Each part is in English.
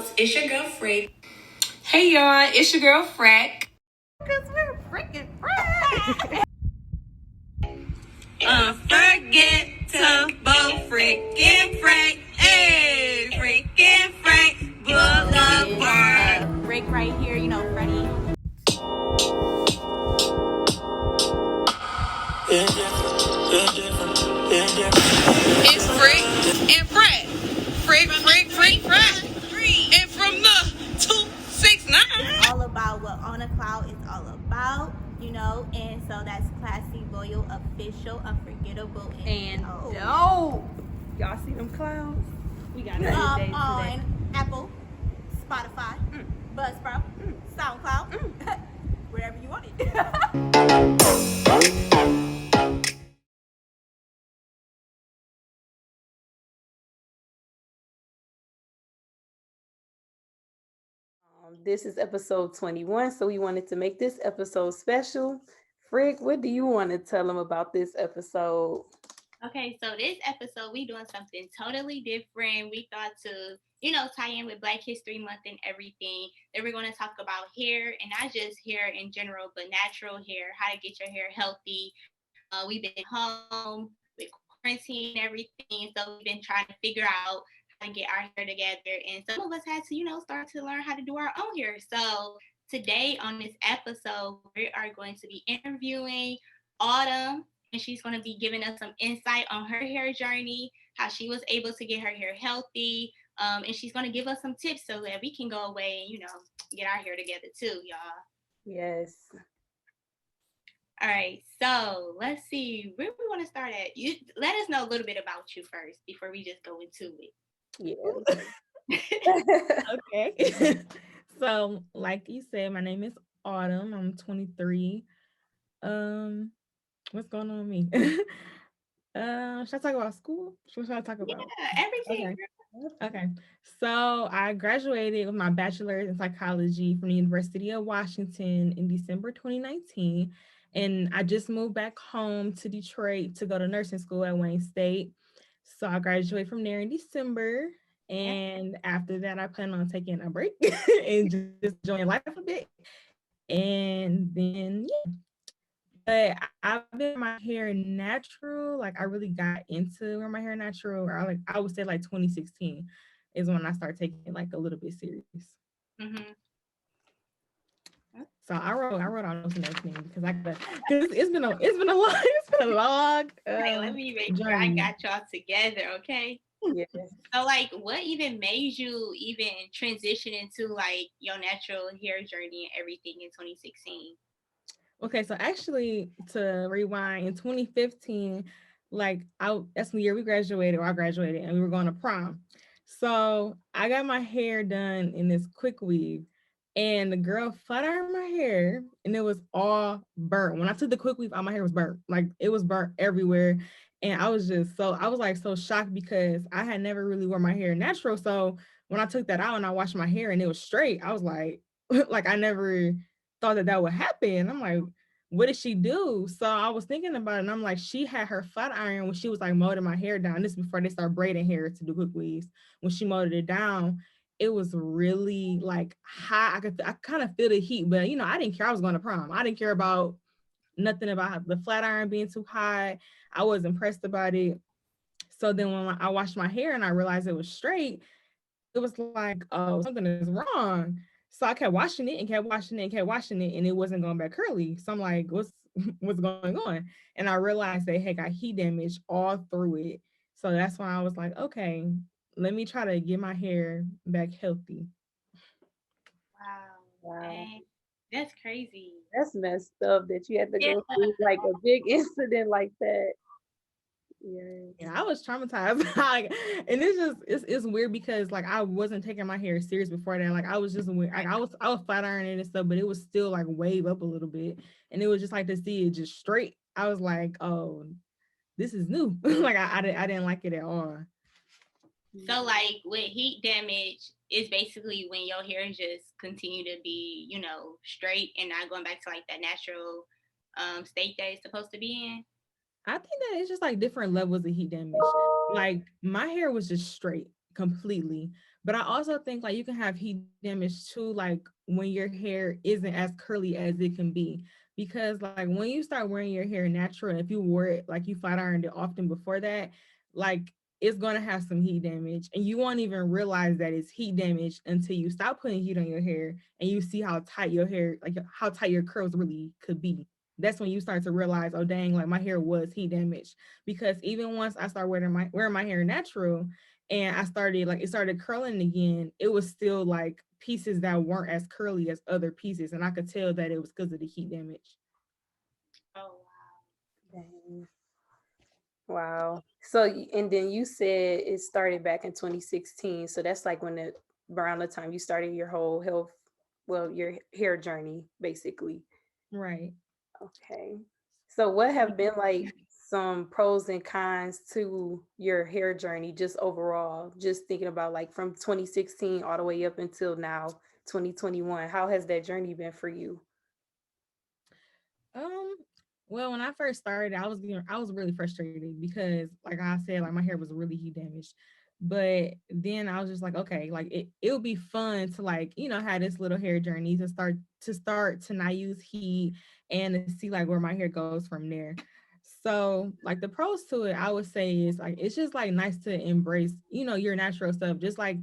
Clouds. It's your girl Freak. Hey y'all, it's your girl Frack. Cause we're freaking friends. Forget to both freaking Frank. Hey, freaking Frank Boulevard. Break right here, you know, Freddie. It's Frick and Frat. Frick, Frat. And from the 269. It's all about what On a Cloud is all about, you know, and so that's classy, loyal, official, unforgettable, and dope. Y'all see them clouds? We got it on Apple, Spotify, Buzzsprout, SoundCloud, wherever you want it. This is episode 21, so we wanted to make this episode special. Frick, what do you want to tell them about this episode? Okay, so this episode, we doing something totally different. We thought to, you know, tie in with Black History Month and everything. Then we're going to talk about hair, and not just hair in general, but natural hair, how to get your hair healthy. We've been home with quarantine and everything, so we've been trying to figure out how to get our hair together. And some of us had to, you know, start to learn how to do our own hair. So today on this episode, we are going to be interviewing Autumn, and she's going to be giving us some insight on her hair journey, how she was able to get her hair healthy, and she's going to give us some tips so that we can go away and, you know, get our hair together too, y'all. Yes. All right, so let's see, where we want to start at. You let us know a little bit about you first before we just go into it. Yeah. Okay. So, like you said, my name is Autumn. I'm 23. What's going on with me? Should I talk about school? What should I talk about? Yeah, everything. Okay. So I graduated with my bachelor's in psychology from the University of Washington in December 2019. And I just moved back home to Detroit to go to nursing school at Wayne State. So I graduated from there in December. And after that, I plan on taking a break and just enjoying life a bit. And then, yeah. But I've been my hair natural. Like I really got into wearing my hair natural. Or I would say like 2016 is when I started taking it like a little bit serious. Mm-hmm. So I wrote all those and everything because it's been a long. Hey, let me make sure I got y'all together, okay? Yes. So, like, what even made you even transition into like your natural hair journey and everything in 2016? Okay, so actually, to rewind, in 2015, that's the year we graduated, or I graduated, and we were going to prom. So I got my hair done in this quick weave, and the girl flat ironed my hair, and it was all burnt. When I took the quick weave out, my hair was burnt. Like it was burnt everywhere. And I was so shocked because I had never really worn my hair natural. So when I took that out and I washed my hair and it was straight, I was like, like I never thought that would happen. I'm like, what did she do? So I was thinking about it, and I'm like, she had her flat iron when she was like molding my hair down. This is before they start braiding hair to do quick weaves. When she molded it down, it was really like hot. I kind of feel the heat, but you know, I didn't care. I was going to prom. I didn't care about nothing about the flat iron being too hot. I was impressed about it. So then when I washed my hair and I realized it was straight, it was like, oh, something is wrong. So I kept washing it and kept washing it and kept washing it, and it wasn't going back curly. So I'm like, what's going on? And I realized they had got heat damage all through it. So that's why I was like, okay, let me try to get my hair back healthy. Wow. Dang. That's crazy. That's messed up that you had to go through like a big incident like that. Yeah, I was traumatized. And it's weird because like I wasn't taking my hair serious before that. Like I was just weird. Like I was flat ironing and stuff, but it was still like wave up a little bit. And it was just like to see it just straight. I was like, oh, this is new. Like I didn't like it at all. So like with heat damage, it's basically when your hair just continue to be, you know, straight and not going back to like that natural state that it's supposed to be in. I think that it's just like different levels of heat damage. Like my hair was just straight completely, But I also think like you can have heat damage too, like when your hair isn't as curly as it can be. Because like when you start wearing your hair natural, if you wore it like you flat ironed it often before that, like it's gonna have some heat damage. And you won't even realize that it's heat damage until you stop putting heat on your hair and you see how tight your hair, like how tight your curls really could be. That's when you start to realize, oh dang, like my hair was heat damaged. Because even once I started wearing my hair natural, and I started like it started curling again, it was still like pieces that weren't as curly as other pieces, and I could tell that it was because of the heat damage. Oh Dang. Wow. So, and then you said it started back in 2016. So that's like when around the time you started your whole health, well, your hair journey, basically. Right. Okay. So what have been like some pros and cons to your hair journey, just overall, just thinking about like from 2016 all the way up until now, 2021, how has that journey been for you? Um, well, when I first started, I was really frustrated because, like I said, like my hair was really heat damaged. But then I was just like, okay, like it would be fun to like, have this little hair journey to start to not use heat and to see like where my hair goes from there. So like the pros to it, I would say is like it's just like nice to embrace, your natural stuff, just like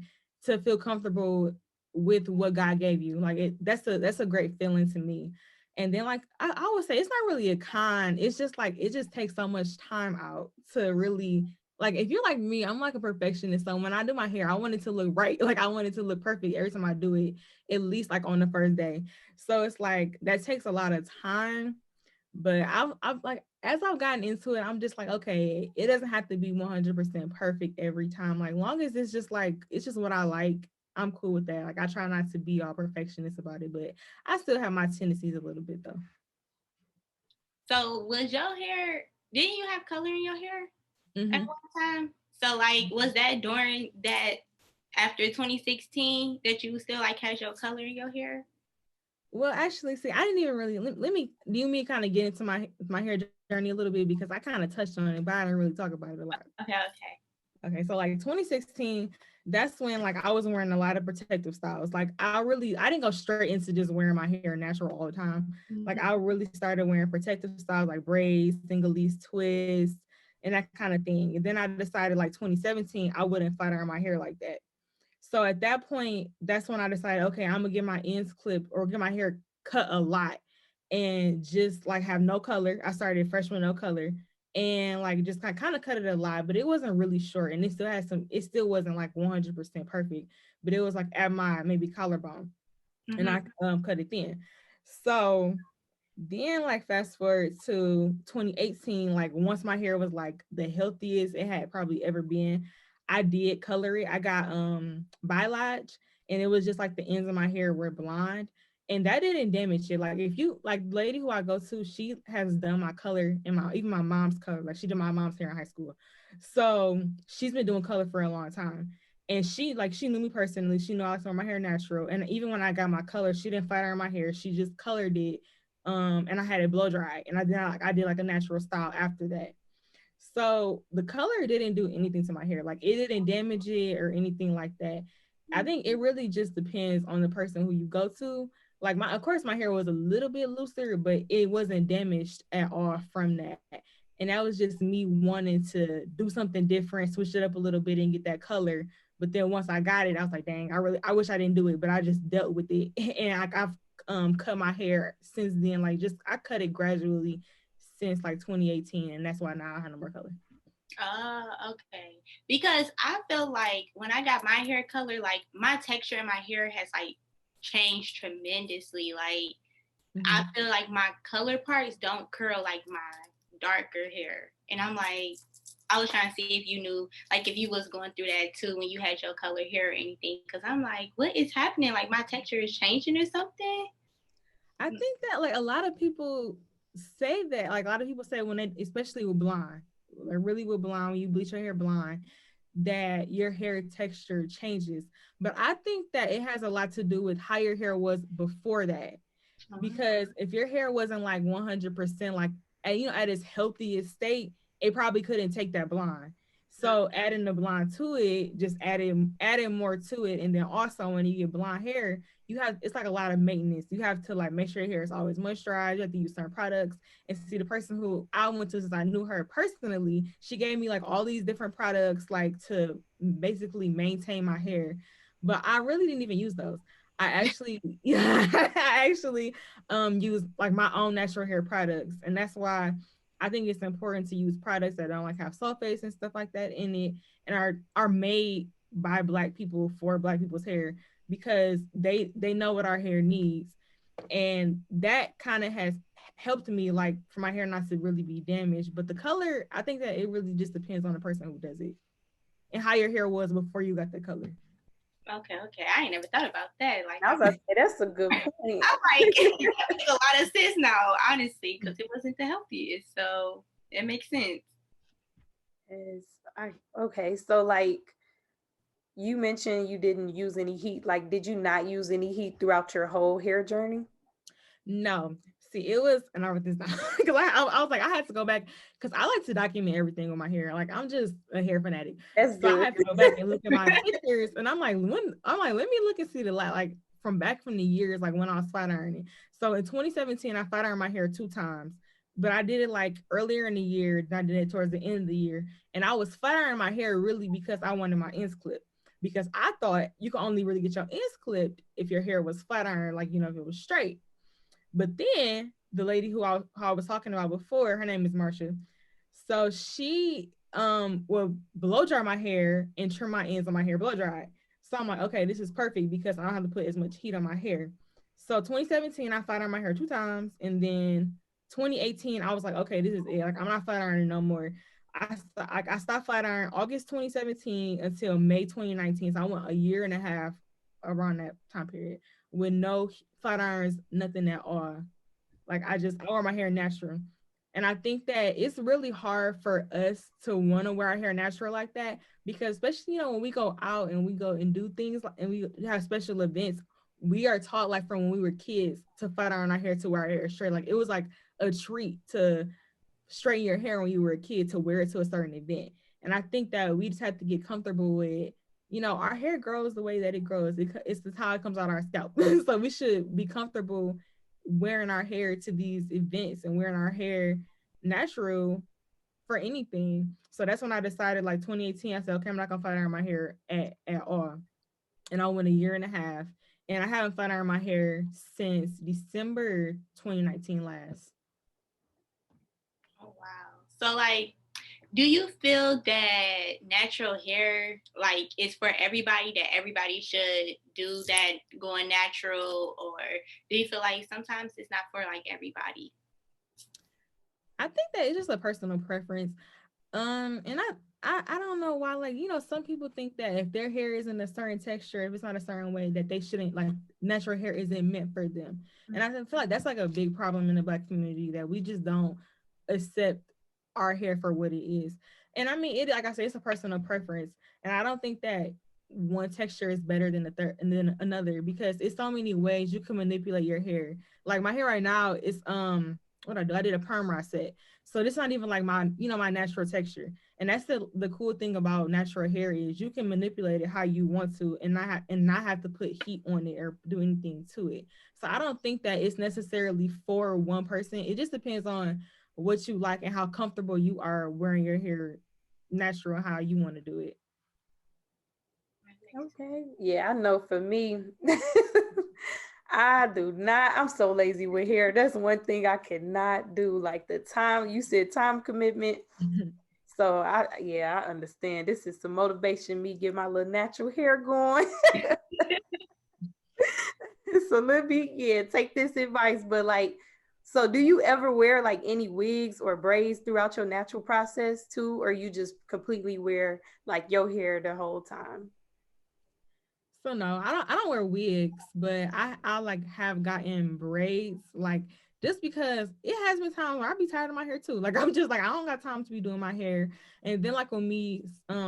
to feel comfortable with what God gave you. Like that's a great feeling to me. And then like I would say it's not really a con. It's just like it just takes so much time out to really like if you're like me, I'm like a perfectionist. So when I do my hair, I want it to look right. Like I want it to look perfect every time I do it, at least like on the first day. So it's like that takes a lot of time. But I've like as I've gotten into it, I'm just like, okay, it doesn't have to be 100% perfect every time. Like long as it's just like it's just what I like, I'm cool with that. Like I try not to be all perfectionist about it, but I still have my tendencies a little bit though. so was your hair? Didn't you have color in your hair at Hmm. one time? So like, was that during that after 2016 that you still like had your color in your hair? Well, actually, see, I didn't even really let me do me kind of get into my hair journey a little bit because I kind of touched on it, but I didn't really talk about it a lot. Okay, okay. Okay, so like 2016, that's when like I was wearing a lot of protective styles. Like I didn't go straight into just wearing my hair natural all the time. Like I really started wearing protective styles like braids, single leaves, twists, and that kind of thing. And then I decided like 2017, I wouldn't flat iron my hair like that. So at that point, that's when I decided, okay, I'm gonna get my ends clipped or get my hair cut a lot and just like have no color. I started fresh with no color and like just kind of cut it a lot, but it wasn't really short and it still wasn't like 100% perfect, but it was like at my maybe collarbone and Mm-hmm. I cut it thin. So then like fast forward to 2018, like once my hair was like the healthiest it had probably ever been, I did color it. I got biolage and it was just like the ends of my hair were blonde and that didn't damage it. Like if you like the lady who I go to, she has done my color and my even my mom's color. Like she did my mom's hair in high school. So she's been doing color for a long time. And she knew me personally. She knew I was wearing my hair natural. And even when I got my color, she didn't flat iron my hair. She just colored it and I had it blow dry and I did like a natural style after that. So the color didn't do anything to my hair. Like it didn't damage it or anything like that. I think it really just depends on the person who you go to. Like of course my hair was a little bit looser, but it wasn't damaged at all from that. And that was just me wanting to do something different, switch it up a little bit and get that color. But then once I got it, I was like, dang, I wish I didn't do it, but I just dealt with it. And I've cut my hair since then. Like just I cut it gradually since like 2018, and that's why now I have no more color. Okay. Because I feel like when I got my hair color, like my texture in my hair has like changed tremendously. Like I Mm-hmm. feel like my color parts don't curl like my darker hair. And I'm like, I was trying to see if you knew, like if you was going through that too when you had your color hair or anything. Cause I'm like, what is happening? Like my texture is changing or something? I think that like a lot of people say that, like a lot of people say when they, especially with blonde, like really with blonde, when you bleach your hair blonde, that your hair texture changes. But I think that it has a lot to do with how your hair was before that. Because if your hair wasn't like 100% like at its healthiest state, it probably couldn't take that blonde. So adding the blonde to it, just adding more to it. And then also when you get blonde hair, it's like a lot of maintenance. You have to like make sure your hair is always moisturized. You have to use certain products. And see, the person who I went to, since I knew her personally, she gave me like all these different products like to basically maintain my hair. But I really didn't even use those. I actually I actually use like my own natural hair products. And that's why I think it's important to use products that don't like have sulfates and stuff like that in it, and are made by Black people for Black people's hair, because they know what our hair needs. And that kind of has helped me, like, for my hair not to really be damaged. But the color, I think that it really just depends on the person who does it and how your hair was before you got the color. Okay. I ain't never thought about that. Like, I was about to say, that's a good point. I'm like, it makes a lot of sense now, honestly, because it wasn't the healthiest. So it makes sense. Okay, so like you mentioned you didn't use any heat. Like, did you not use any heat throughout your whole hair journey? No. See, it was, and I wrote this down because I was like, I had to go back because I like to document everything with my hair. Like, I'm just a hair fanatic. That's So good. I had to go back and look at my pictures, and I'm like, let me look and see the like from the years, like when I was flat ironing. So in 2017, I flat ironed my hair 2 times, but I did it like earlier in the year. I did it towards the end of the year, and I was flat ironing my hair really because I wanted my ends clipped. Because I thought you could only really get your ends clipped if your hair was flat ironed, like, you know, if it was straight. But then the lady who I was talking about before, her name is Marsha. So she will blow dry my hair and trim my ends on my hair blow dry. So I'm like, okay, this is perfect because I don't have to put as much heat on my hair. So 2017, I flat ironed my hair 2 times. And then 2018, I was like, okay, this is it. Like, I'm not flat ironing no more. I stopped flat iron August 2017 until May 2019. So I went a year and a half around that time period with no flat irons, nothing at all. Like, I wear my hair natural. And I think that it's really hard for us to want to wear our hair natural like that, because especially, you know, when we go out and we go and do things and we have special events, we are taught, like, from when we were kids, to flat iron our hair, to wear our hair straight. Like, it was like a treat to straighten your hair when you were a kid, to wear it to a certain event. And I think that we just have to get comfortable with, you know, our hair grows the way that it grows. It's just how it comes out our scalp. So we should be comfortable wearing our hair to these events and wearing our hair natural for anything. So that's when I decided, like 2018, I said, okay, I'm not gonna flat iron my hair at all. And I went a year and a half, and I haven't flat ironed my hair since December 2019 last. Oh, wow. So, like, do you feel that natural hair, like, is for everybody, that everybody should do that, going natural? Or do you feel like sometimes it's not for, like, everybody? I think that it's just a personal preference. And I don't know why, like, you know, some people think that if their hair isn't a certain texture, if it's not a certain way, that they shouldn't, like, natural hair isn't meant for them. And I feel like that's like a big problem in the Black community, that we just don't accept our hair for what it is. And I mean, it, like I said, it's a personal preference. And I don't think that one texture is better than another, because it's so many ways you can manipulate your hair. Like, my hair right now is what I did a perm set. So this is not even like my, you know, my natural texture. And that's the cool thing about natural hair, is you can manipulate it how you want to, and not have to put heat on it or do anything to it. So I don't think that it's necessarily for one person. It just depends on what you like and how comfortable you are wearing your hair natural, how you want to do it. Okay. Yeah, I know for me, I do not. I'm so lazy with hair. That's one thing I cannot do. Like, the time, you said time commitment. So I understand. This is some motivation, me get my little natural hair going. So let me, take this advice. But like, so do you ever wear like any wigs or braids throughout your natural process too? Or you just completely wear like your hair the whole time? So no, I don't wear wigs, but I like have gotten braids, like, just because it has been times where I be tired of my hair too. Like, I'm just like, I don't got time to be doing my hair. And then, like, when me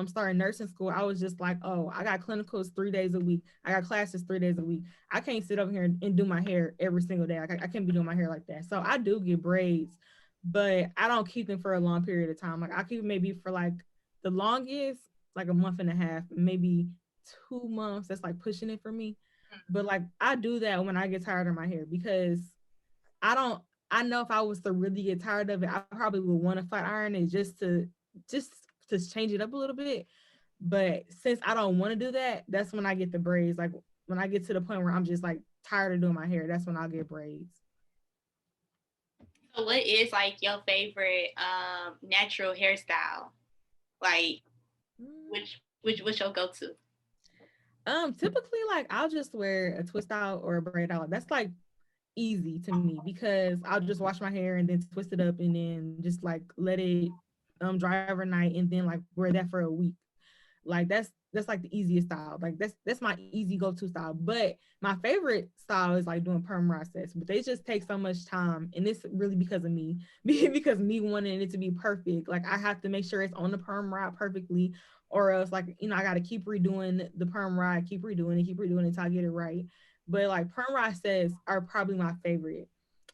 starting nursing school, I was just like, oh, I got clinicals 3 days a week. I got classes 3 days a week. I can't sit over here and do my hair every single day. Like, I can't be doing my hair like that. So I do get braids, but I don't keep them for a long period of time. Like, I keep them maybe for like the longest, like a month and a half, maybe 2 months. That's like pushing it for me. But like I do that when I get tired of my hair because I don't. I know if I was to really get tired of it, I probably would want to flat iron it just to change it up a little bit. But since I don't want to do that, that's when I get the braids. Like when I get to the point where I'm just like tired of doing my hair, that's when I'll get braids. So what is like your favorite natural hairstyle? Like what's your go-to? Typically like I'll just wear a twist out or a braid out. That's like easy to me because I'll just wash my hair and then twist it up and then just like let it dry overnight and then like wear that for a week. Like that's like the easiest style. Like that's my easy go-to style. But my favorite style is like doing perm rod sets, but they just take so much time. And it's really because of me, because me wanting it to be perfect. Like I have to make sure it's on the perm rod perfectly, or else like, you know, I gotta keep redoing the perm rod, keep redoing it until I get it right. But like perm rod sets are probably my favorite.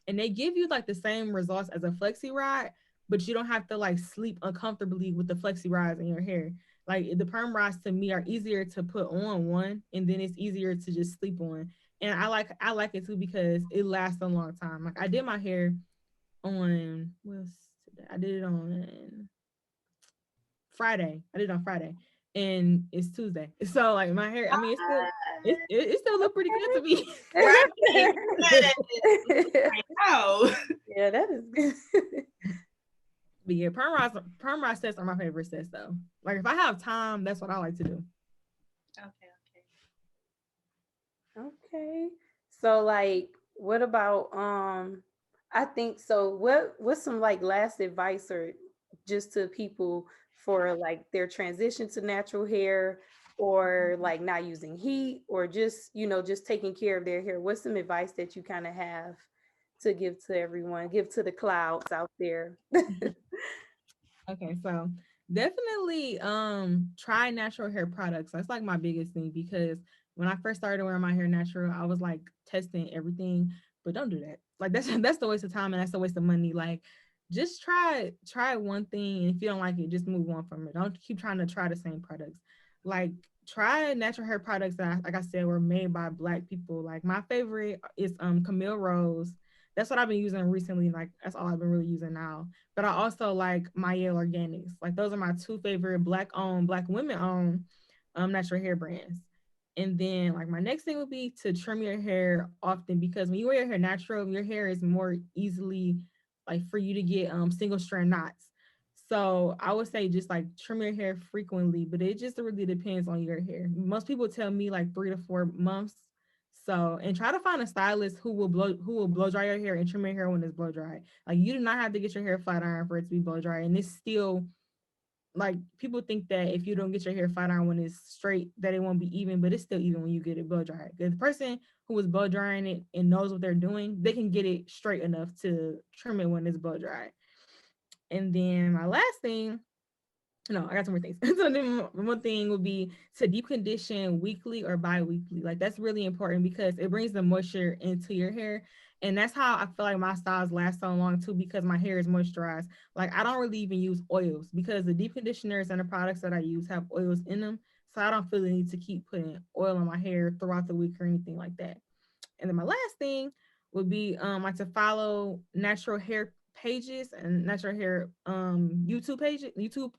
And they give you like the same results as a flexi rod, but you don't have to like sleep uncomfortably with the flexi rods in your hair. Like the perm rods to me are easier to put on one, and then it's easier to just sleep on. And I like it too because it lasts a long time. Like I did my hair on what's today? I did it on Friday. I did it on Friday, and it's Tuesday. So like my hair, I mean, it still look pretty good to me. Right. Oh. Yeah, that is good. But yeah, perm rod sets are my favorite sets though. Like if I have time, that's what I like to do. Okay. Okay. So like what about I think so what's some like last advice or just to people for like their transition to natural hair or like not using heat or just, you know, just taking care of their hair? What's some advice that you kind of have to give to everyone, give to the clouds out there? Okay, so definitely try natural hair products. That's like my biggest thing because when I first started wearing my hair natural, I was like testing everything, but don't do that. Like that's the waste of time and that's the waste of money. Like just try one thing and if you don't like it, just move on from it. Don't keep trying to try the same products. Like try natural hair products that like I said were made by Black people. Like my favorite is Camille Rose. That's what I've been using recently. Like that's all I've been really using now, but I also like Maya Organics. Like those are my two favorite Black owned, Black women owned natural hair brands. And then like my next thing would be to trim your hair often because when you wear your hair natural, your hair is more easily like for you to get single strand knots. So I would say just like trim your hair frequently, but it just really depends on your hair. Most people tell me like 3 to 4 months. So and try to find a stylist who will blow dry your hair and trim your hair when it's blow dry. Like you do not have to get your hair flat iron for it to be blow dry. And it's still like people think that if you don't get your hair flat iron when it's straight, that it won't be even, but it's still even when you get it blow dry. The person who is blow drying it and knows what they're doing, they can get it straight enough to trim it when it's blow dry. And then my last thing, no, I got some more things. So then one thing would be to deep condition weekly or bi-weekly. Like that's really important because it brings the moisture into your hair. And that's how I feel like my styles last so long too, because my hair is moisturized. Like I don't really even use oils because the deep conditioners and the products that I use have oils in them. So I don't feel the need to keep putting oil on my hair throughout the week or anything like that. And then my last thing would be like to follow natural hair pages and natural hair YouTube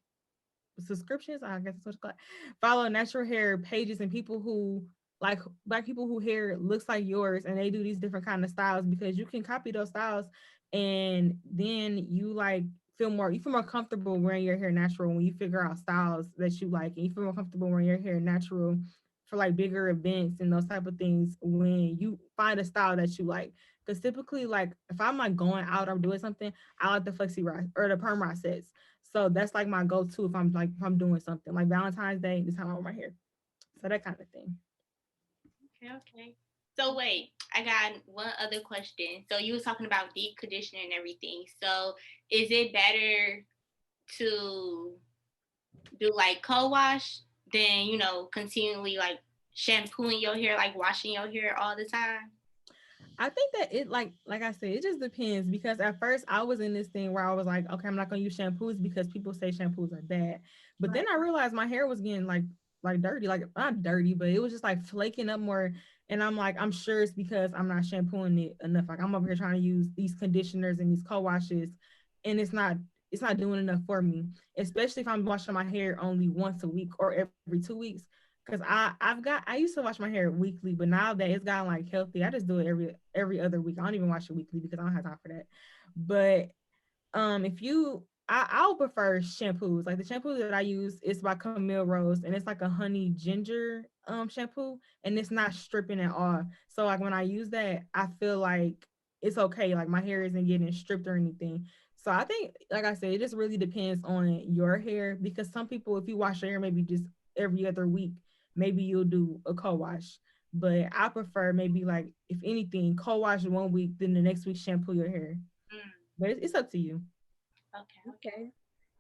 subscriptions. I guess that's what it's called. Follow natural hair pages and people who like Black people who hair looks like yours and they do these different kind of styles because you can copy those styles and then you feel more comfortable wearing your hair natural when you figure out styles that you like and you feel more comfortable wearing your hair natural for like bigger events and those type of things when you find a style that you like. Because typically, like if I'm like going out or doing something, I like the flexi rod or the perm rod sets. So that's like my go-to if I'm doing something like Valentine's Day, this time I wear my hair. So that kind of thing. Okay. So wait, I got one other question. So you was talking about deep conditioning and everything. So is it better to do like co-wash than, continually like shampooing your hair, like washing your hair all the time? I think that it like I said, it just depends because at first I was in this thing where I was like, okay, I'm not gonna use shampoos because people say shampoos are bad. But then I realized my hair was getting like dirty, like not dirty, but it was just like flaking up more. And I'm like, I'm sure it's because I'm not shampooing it enough. Like I'm over here trying to use these conditioners and these co-washes, and it's not doing enough for me, especially if I'm washing my hair only once a week or every 2 weeks. Because I used to wash my hair weekly, but now that it's gotten like healthy, I just do it every other week. I don't even wash it weekly because I don't have time for that. But if you I'll prefer shampoos. Like the shampoo that I use is by Camille Rose, and it's like a honey ginger shampoo, and it's not stripping at all. So like when I use that, I feel like it's okay. Like my hair isn't getting stripped or anything. So I think, like I said, it just really depends on your hair because some people, if you wash your hair maybe just every other week, maybe you'll do a co-wash. But I prefer maybe like if anything, co-wash 1 week, then the next week shampoo your hair. Mm, But it's up to you. okay. Okay.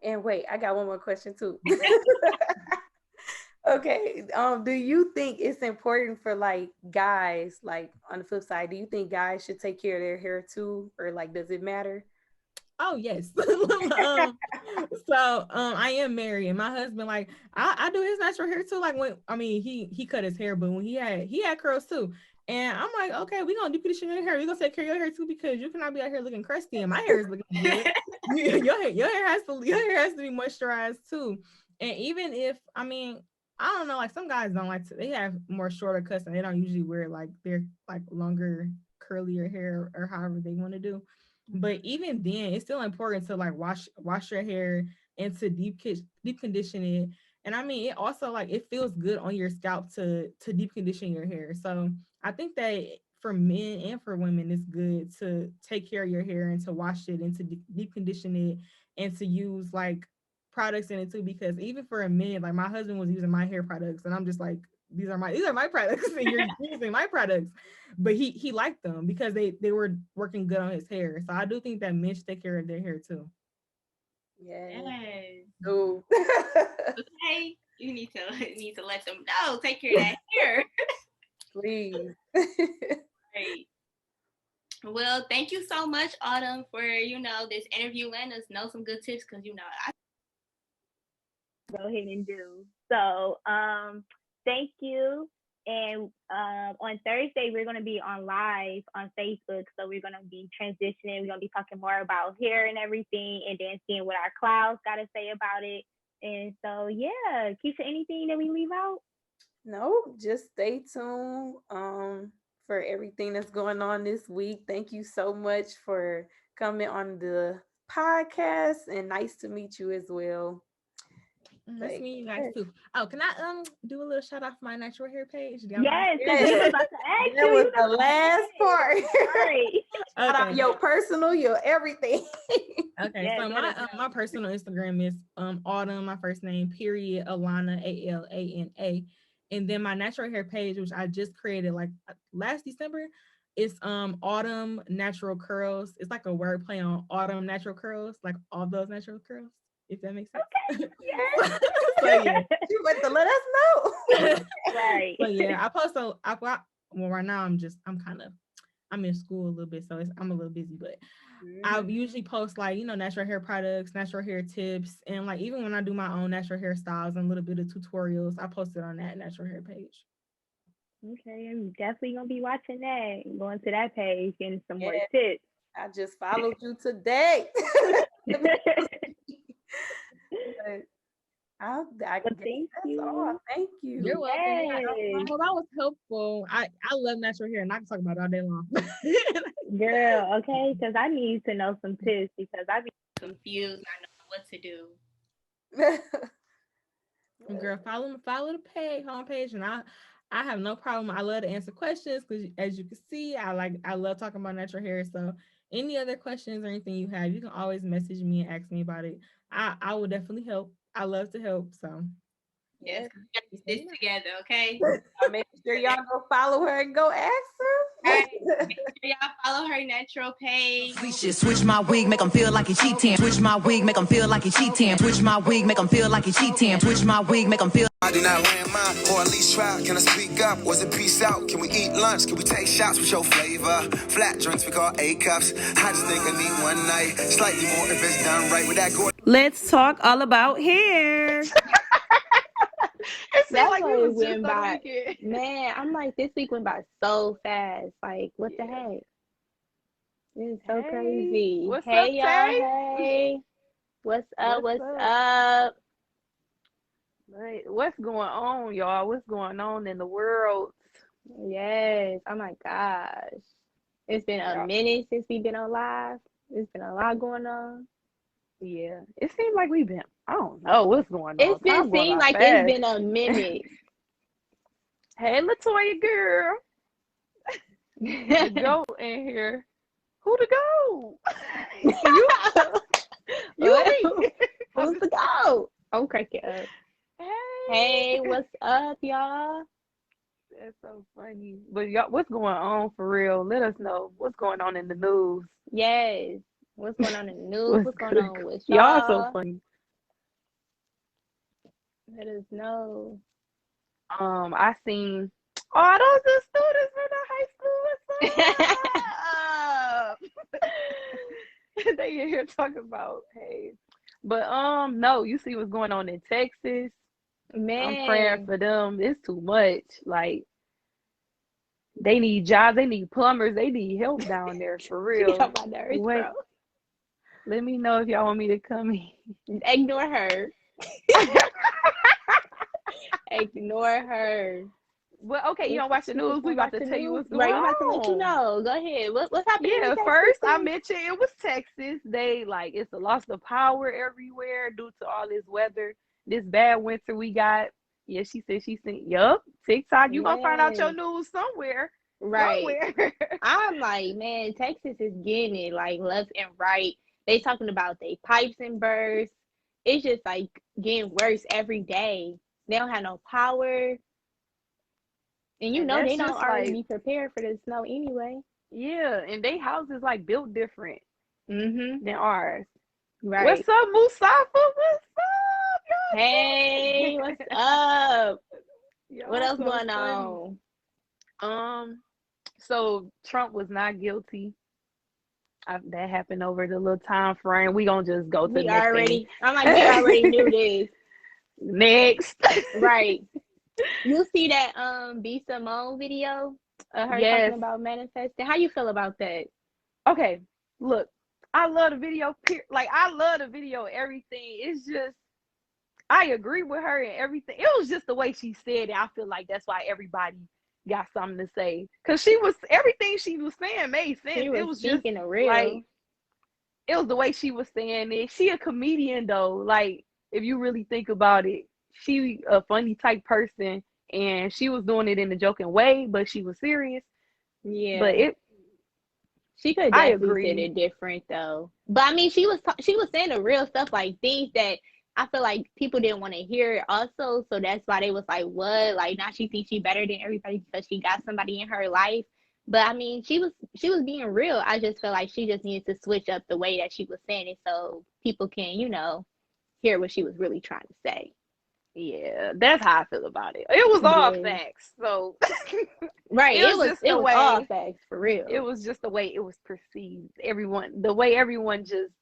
And wait, I got one more question too. Okay. Do you think it's important for like guys, like on the flip side, do you think guys should take care of their hair too? Or like does it matter? Oh yes. I am married and my husband, like I do his natural hair too. Like when I mean he cut his hair, but when he had curls too. And I'm like, okay, we're gonna deep condition your hair. We're gonna take care of your hair too because you cannot be out here looking crusty and my hair is looking good. Your hair has to be moisturized too. And even if I mean, I don't know, like some guys don't like to, they have more shorter cuts and they don't usually wear like their like longer curlier hair or however they want to do. But even then, it's still important to like wash your hair and to deep condition it. And I mean, it also like it feels good on your scalp to deep condition your hair. So I think that for men and for women, it's good to take care of your hair and to wash it and to deep condition it and to use like products in it too. Because even for a minute, like my husband was using my hair products, and I'm just like, these are my products, and you're using my products. But he liked them because they were working good on his hair. So I do think that men should take care of their hair too. Yeah. Yes. Ooh. Okay. You need to let them know. Take care of that hair. Please. Right. Well, thank you so much, Autumn, for this interview, letting us know some good tips because I Go ahead and do. So, thank you. And on Thursday, we're going to be on live on Facebook. So we're going to be transitioning. We're going to be talking more about hair and everything, and then seeing what our clouds got to say about it. And so, yeah, Keisha, anything that we leave out? No, just stay tuned for everything that's going on this week. Thank you so much for coming on the podcast, and nice to meet you as well. Nice to Like, meet you guys too. Oh, can I do a little shout out for my natural hair page? Yes, Yes. we was about to ask that you. was You the last part. Right. Shout out Okay. your personal, your everything. Okay, Yeah, so let us my personal Instagram is Autumn, my first name, period, Alana, Alana. And then my natural hair page, which I just created like last December, is Autumn Natural Curls. It's like a word play on Autumn Natural Curls, like all those natural curls, if that makes sense. Okay. Yes. So yeah. You went to let us know. Right. But yeah, I post well right now I'm in school a little bit, so I'm a little busy, but I usually post like, natural hair products, natural hair tips, and like even when I do my own natural hairstyles and a little bit of tutorials, I post it on that natural hair page. Okay, I'm definitely gonna be watching that, going to that page, getting some more Yeah. tips. I just followed you today. I guess thank that's you. all. Thank you. You're welcome. Yeah, I Yes. hope I was helpful. I love natural hair and I can talk about it all day long. Girl, okay, because I need to know some tips because I be confused. I know what to do. Girl, follow the homepage, and I have no problem. I love to answer questions because, as you can see, I love talking about natural hair. So, any other questions or anything you have, you can always message me and ask me about it. I will definitely help. I love to help. So, Yes, we got to get this together, okay? Make sure y'all go follow her and go ask her. Right. Y'all follow her natural page. Switch my wig, make him feel like he cheating. Switch my wig, make him feel like he cheating. Switch my wig, make him feel like he cheating. Switch my wig, make him feel. I do not land mine, or at least try. Can I speak up? Was it peace out? Can we eat lunch? Can we take shots with your flavor? Flat drinks we call A-cups. I just think I need one night. Slightly more if it's done right with that gore. Let's talk all about hair. That's like what we it was went just on the by. weekend. Man, I'm like, this week went by so fast. Like, what the heck? It's so Hey, crazy. what's Hey, up, y'all. Tay? Hey. What's up? What's What's up? up? Right. What's going on, y'all? What's going on in the world? Yes. Oh my gosh. It's been a Yeah. minute since we've been on live. There's been a lot going on. Yeah. It seems like we've been, I don't know what's going on. It Time just going seems by like fast. it's been a minute. Hey, Latoya girl. The goat in here. Who to go? You Well, me. who's the go? I'm cracking up. Hey. Hey, what's up, y'all? That's so funny. But y'all, what's going on for real? Let us know what's going on in the news. Yes. What's going on in the news? What's going on with Y'all so y'all? funny. Let us know. I seen those the students from the high school. What's up? They in here talking about hey. But no, you see what's going on in Texas. I'm praying Man, for them. It's too much. Like they need jobs, they need plumbers, they need help down there for she get real. on my nerves, Wait, bro. let me know if y'all want me to come in. Ignore her. Ignore her. Well, okay, you don't watch the She news. just We don't about watch to the tell you news. what's going Right, we about to let you on. know. Go ahead. What's happening in Yeah, Texas? first I sis? mentioned it was Texas. They like it's a loss of power everywhere due to all this weather, this bad winter we got. Yeah, she said she seen. Yup, TikTok. You gonna find out your Yes. news somewhere, Right. somewhere. I'm like, man, Texas is getting it like left and right. They talking about they pipes and bursts. It's just like getting worse every day. They don't have no power. And you And know that's they don't just already like be prepared for the snow anyway. yeah, and they houses like built different Mm-hmm. than ours. Right. What's up, Musafa? What's up, y'all? Hey, what's up? Y'all What else so going funny. on? So Trump was not guilty. That happened over the little time frame. We gonna just go to the We next thing. already, I'm like, we already knew this. Next. Right. You see that B Simone video of her Yes. talking about manifesting? How you feel about that? Okay. Look, I love the video. Like I love the video. Everything. It's just I agree with her and everything. It was just the way she said it. I feel like that's why everybody got something to say. Cause everything she was saying made sense. She It was was just speaking the real. like it was the way she was saying it. She a comedian though. Like if you really think about it, she a funny type person, and she was doing it in a joking way, but she was serious. Yeah. But She could I definitely said agree. it different though. But I mean, she was saying the real stuff, like things that I feel like people didn't want to hear also. So that's why they was like, what? Like now she thinks she better than everybody because she got somebody in her life. But I mean, she was being real. I just feel like she just needed to switch up the way that she was saying it so people can, hear what she was really trying to say. Yeah, that's how I feel about it. It was all Yeah. facts. So Right. it was just the way all facts for real. it was just the way it was perceived. The way everyone just,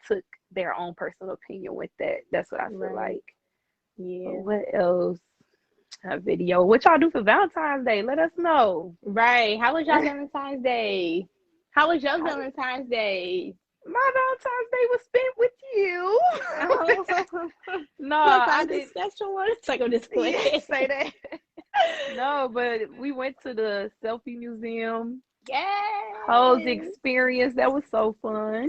took their own personal opinion with that. That's what I feel Right. like. Yeah. But what else? A video. What y'all do for Valentine's Day? Let us know. Right. How was y'all Valentine's Day? How was your Valentine's Day? My Valentine's Day was spent with you. No, I did. Special one. It's like on display. Yeah, say that. No, but we went to the selfie museum. Yes. Whole experience. That was so fun.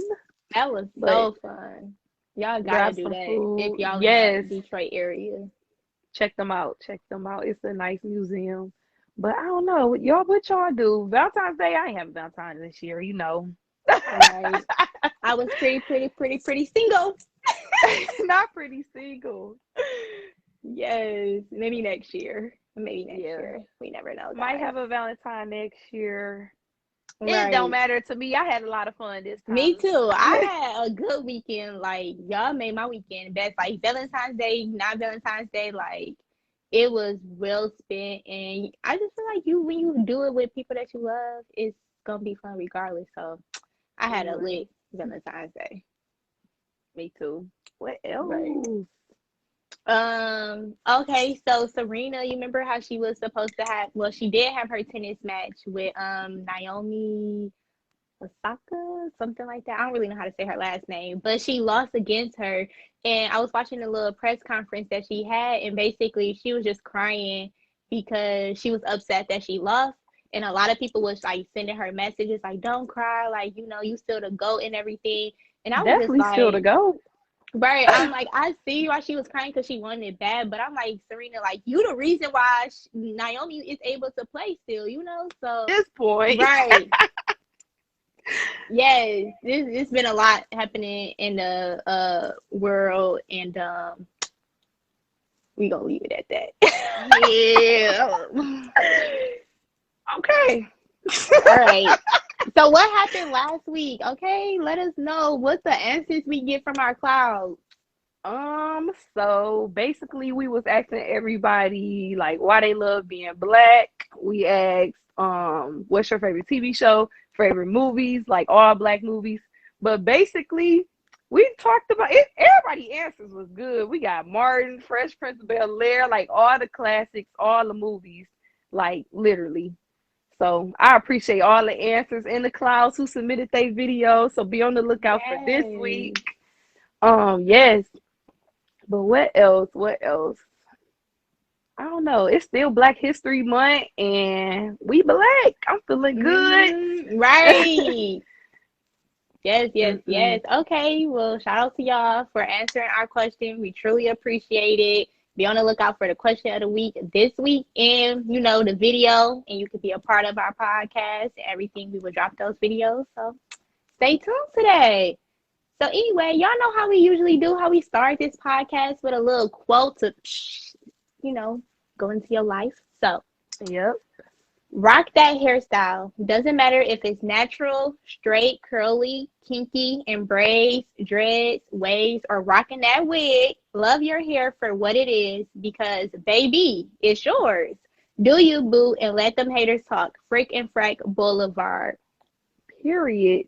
That was so fun. Y'all gotta Grab do some that food. if y'all Yes. in the Detroit area. Check them out. It's a nice museum. But I don't know. What y'all do? Valentine's Day, I ain't having Valentine's this year, Right. I was pretty single. Not pretty single. Yes. Maybe next year. Yeah. Year. We never know. Might guys. have a Valentine next year. It don't Right. matter to me. I had a lot of fun this Me time. too. I had a good weekend. Like y'all made my weekend best. Like Valentine's Day, not Valentine's Day, like it was well spent. And I just feel like when you do it with people that you love, it's gonna be fun regardless. So I had a lit Valentine's Day. Me too. What Right. else? Okay, so Serena, you remember how she was supposed to have, well, she did have her tennis match with Naomi Osaka, something like that. I don't really know how to say her last name, but she lost against her. And I was watching a little press conference that she had, and basically she was just crying because she was upset that she lost. And a lot of people was like sending her messages like, "Don't cry, like you still the GOAT and everything." And I was just Definitely still to like, go. right. I'm like, I see why she was crying because she wanted it bad, but I'm like, Serena, like you the reason why Naomi is able to play still, So At this point. right. Yes, it's been a lot happening in the world, and we gonna leave it at that. Yeah. Okay. All right. So what happened last week? Okay, let us know what the answers we get from our clouds. So basically we was asking everybody like why they love being black. We asked what's your favorite TV show, favorite movies, like all black movies. But basically we talked about it. Everybody answers was good. We got Martin, Fresh Prince of Bel-Air, like all the classics, all the movies, like literally. So I appreciate all the answers in the clouds who submitted their videos. So be on the lookout for this week. Yes. But what else? What else? I don't know. It's still Black History Month and we black. I'm feeling good. Right. Yes. Mm-mm. Okay, well, shout out to y'all for answering our question. We truly appreciate it. Be on the lookout for the question of the week this week and, the video. And you could be a part of our podcast and everything. We will drop those videos. So stay tuned today. So anyway, y'all know how we usually do, how we start this podcast with a little quote to, go into your life. So Yep. rock that hairstyle. Doesn't matter if it's natural, straight, curly, kinky, and braids, dreads, waves, or rocking that wig. Love your hair for what it is because, baby, it's yours. Do you, boo, and let them haters talk. Frick and Frack Boulevard. Period.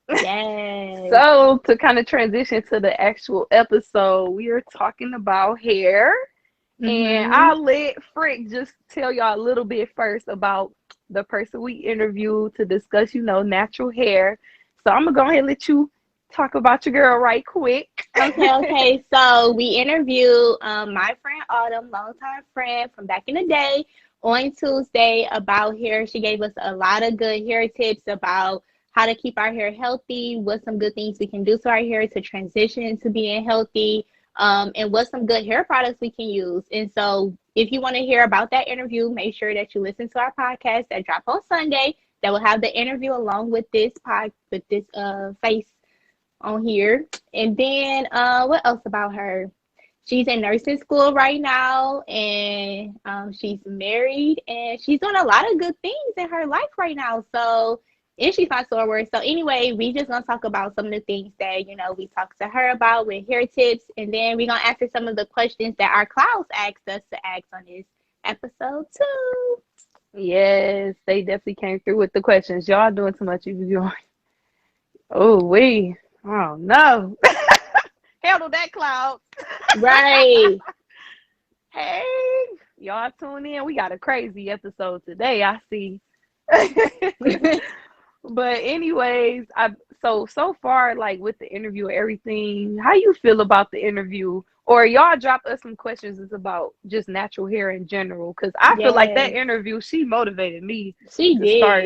Yes. So to kind of transition to the actual episode, we are talking about hair. And I'll let Frick just tell y'all a little bit first about the person we interviewed to discuss, natural hair. So I'm going to go ahead and let you talk about your girl right quick. Okay. So we interviewed my friend Autumn, longtime friend from back in the day, on Tuesday about hair. She gave us a lot of good hair tips about how to keep our hair healthy, what some good things we can do to our hair to transition into being healthy. And what some good hair products we can use. And so if you want to hear about that interview, make sure that you listen to our podcast that drop on Sunday that will have the interview along with this face on here. And then what else about her? She's in nursing school right now, and she's married, and she's doing a lot of good things in her life right now. So and she's not soror. So anyway, we just gonna talk about some of the things that we talked to her about with hair tips, and then we're gonna answer some of the questions that our clouds asked us to ask on this episode too. Yes, they definitely came through with the questions. Y'all doing too much. Oh no. Handle that, cloud. Right. Hey, y'all tune in. We got a crazy episode today, I see. But anyways, so far, like with the interview and everything, how you feel about the interview? Or y'all drop us some questions it's about just natural hair in general, because I feel like that interview, she motivated me to start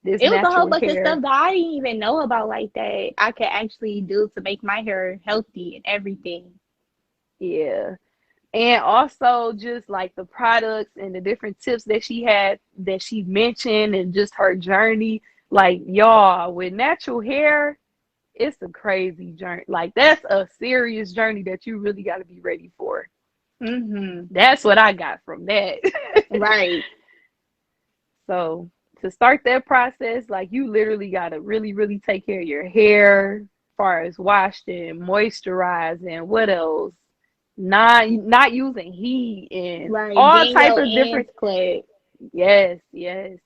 this it was a whole bunch hair. of stuff that I didn't even know about like that I could actually do to make my hair healthy and everything. Yeah. And also just like the products and the different tips that she had, that she mentioned, and just her journey. Like, y'all, with natural hair, it's a crazy journey. Like, that's a serious journey that you really got to be ready for. Mm-hmm. That's what I got from that. Right. So, to start that process, like you literally gotta really, really take care of your hair, as far as washing, moisturizing, what else? Not using heat and Right. all Getting type your of different. ends clipped. Yes, yes.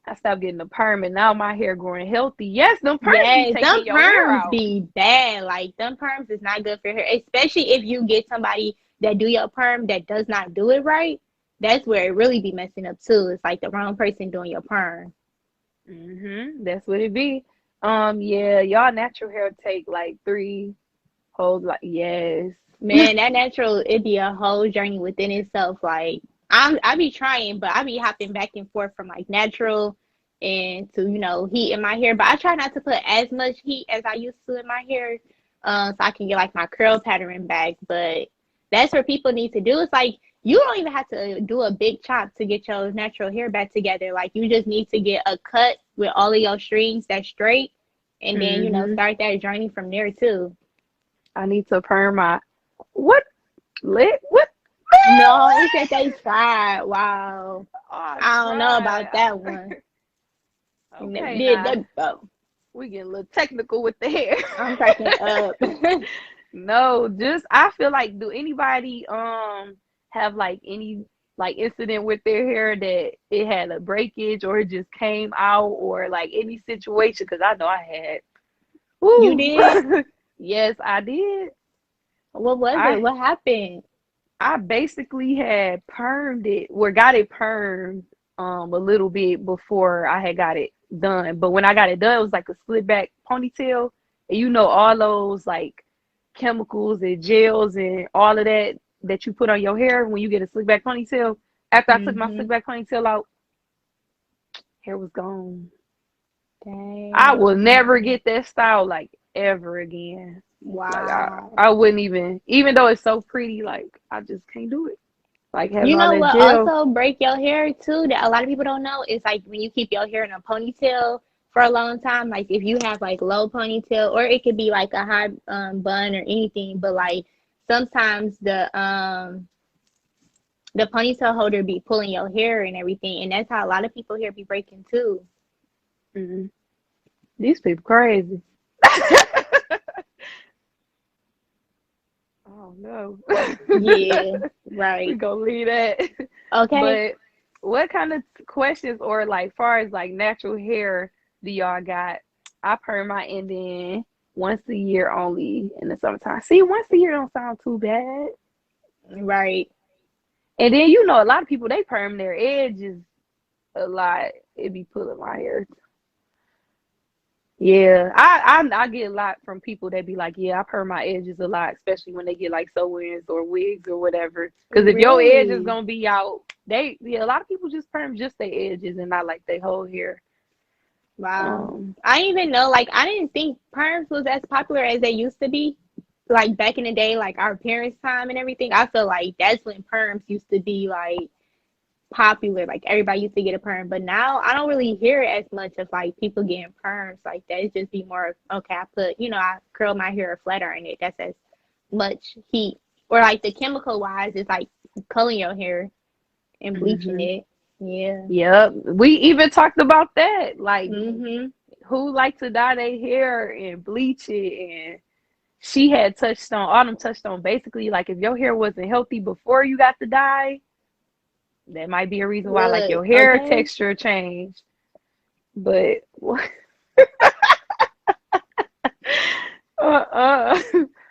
I stopped getting the perm and now my hair growing healthy. Yes, them perms be Yes, them taking your hair perms out. be bad. Like them perms is not good for hair, especially if you get somebody that do your perm that does not do it right. That's where it really be messing up too. It's like the wrong person doing your perm. That's what it be. Yeah, y'all natural hair take like 3 whole, like, yes. Man, that natural, it be a whole journey within itself. Like I be trying, but I be hopping back and forth from like natural and to, heat in my hair. But I try not to put as much heat as I used to in my hair, so I can get like my curl pattern back. But that's what people need to do. It's like you don't even have to do a big chop to get your natural hair back together. Like you just need to get a cut with all of your strings that's straight, and then start that journey from there too. I need to perm my what? What? No, it said they tried. Wow. Oh, I don't know about tried. that one. Okay, Did now, that, we get a little technical with the hair. I'm cracking up. No, just I feel like, do anybody have like any like incident with their hair that it had a breakage or it just came out, or like any situation? Because I know I had. You Woo. did? Yes, I did. What was it? What happened? I basically had permed it, or got it permed a little bit before I had got it done. But when I got it done, it was like a split back ponytail. And all those like chemicals and gels and all of that you put on your hair when you get a slick back ponytail. After I took my slick back ponytail out, hair was gone. Dang. I will never get that style like ever again. Wow. Like I wouldn't even though it's so pretty, like I just can't do it. Like having You all know that what gel. also break your hair too that a lot of people don't know is like when you keep your hair in a ponytail for a long time, like if you have like low ponytail, or it could be like a high bun or anything, but like sometimes the ponytail holder be pulling your hair and everything, and that's how a lot of people hair be breaking too. These people crazy. Oh no. Yeah, right. We gonna leave that. Okay. But what kind of questions, or like far as like natural hair do y'all got? I perm my ending once a year only in the summertime. See, once a year don't sound too bad. Right. And then a lot of people, they perm their edges a lot. It be pulling my hair. Yeah, I get a lot from people that be like, yeah, I perm my edges a lot, especially when they get like sew-ins or wigs or whatever. Because if your edge is gonna be out, a lot of people just perm just their edges and not like their whole hair. Wow. I didn't even know, like, I didn't think perms was as popular as they used to be. Like back in the day, like our parents' time and everything. I feel like that's when perms used to be like popular. Like everybody used to get a perm, but now I don't really hear as much of like people getting perms like that. It just be more of, okay, I put, I curl my hair or flat iron it. That's as much heat. Or like the chemical wise, it's like coloring your hair and bleaching it. Yeah. Yep. We even talked about that. Like who like to dye their hair and bleach it, and Autumn touched on basically like if your hair wasn't healthy before you got the dye, that might be a reason why like your hair texture changed. But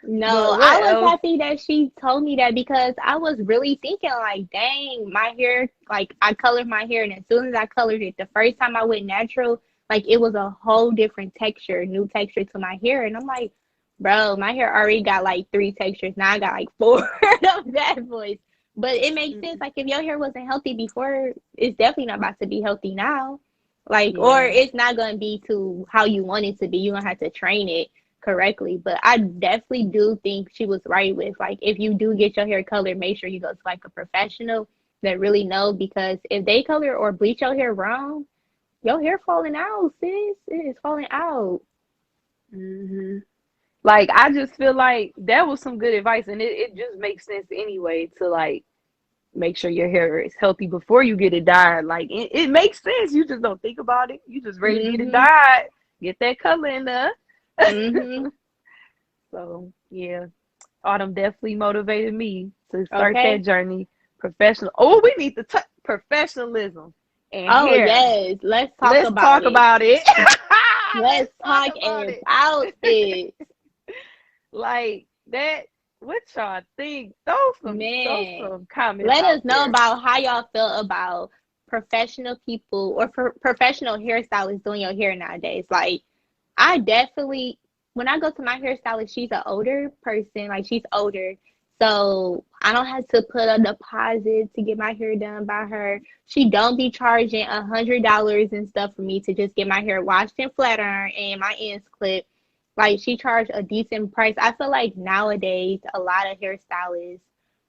No, I was happy that she told me that, because I was really thinking like, dang, my hair, like I colored my hair, and as soon as I colored it, the first time I went natural, like it was a whole different texture, new texture to my hair. And I'm like, bro, my hair already got like 3 textures. Now I got like 4 of bad boys. But it makes sense. Like if your hair wasn't healthy before, it's definitely not about to be healthy now. Like, or it's not going to be to how you want it to be. You're going to have to train it correctly. But I definitely do think she was right with, like, if you do get your hair colored, make sure you go to like a professional that really know, because if they color or bleach your hair wrong, your hair falling out, sis. It is falling out. Like, I just feel like that was some good advice, and it just makes sense anyway to like make sure your hair is healthy before you get it dyed. Like it makes sense. You just don't think about it. You just ready to get it dyed, get that color in there. So yeah, Autumn definitely motivated me to start that journey. Professional. Oh, we need to touch professionalism and hair. Yes, let's talk Let's talk about it. Let's talk about it. Like that. What y'all think? Throw some comments. Let us out know there. about how y'all feel about professional people or professional hairstylists doing your hair nowadays. Like, I definitely, when I go to my hairstylist, she's an older person. Like, she's older. So I don't have to put a deposit to get my hair done by her. She don't be charging $100 and stuff for me to just get my hair washed and flat iron and my ends clipped. Like, she charged a decent price. I feel like nowadays a lot of hairstylists